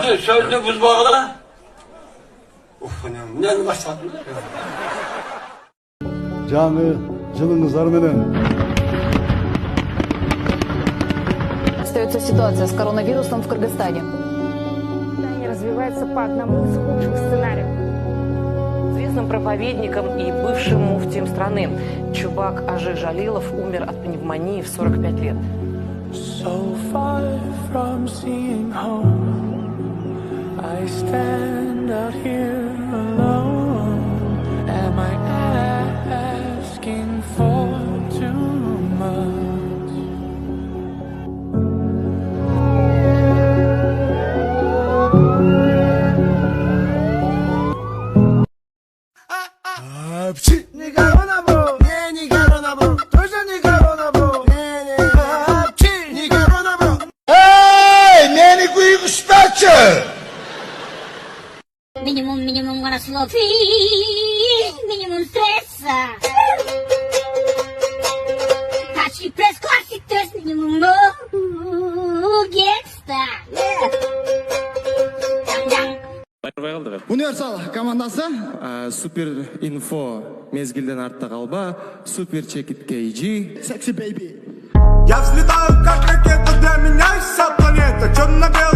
Sözünü buzmağına. Ne başladın? Canı, жылыңыздар менен. Остается ситуация с коронавирусом в Кыргызстане. Развивается по одному из худших сценариев. Известным проповедником и бывшим муфтием страны Чубак Ажи Жалилов умер от пневмонии в 45 лет. So far from seeing home, I stand out here alone. Am I asking for too much? Niga ona bu, ne niga ona bu, toza niga ona bu, ne hapçi niga ona bu. Hey, neni kuyu kuştaçı. Минимум расслофи, минимум стресса. Тачи пресс классик, то есть минимум гекста. Универсал командасы Супер Инфо мезгилден артта калба, Супер Чекит KG, Sexy baby. Я взлетаю как ракета, для меня вся планета черно-белая.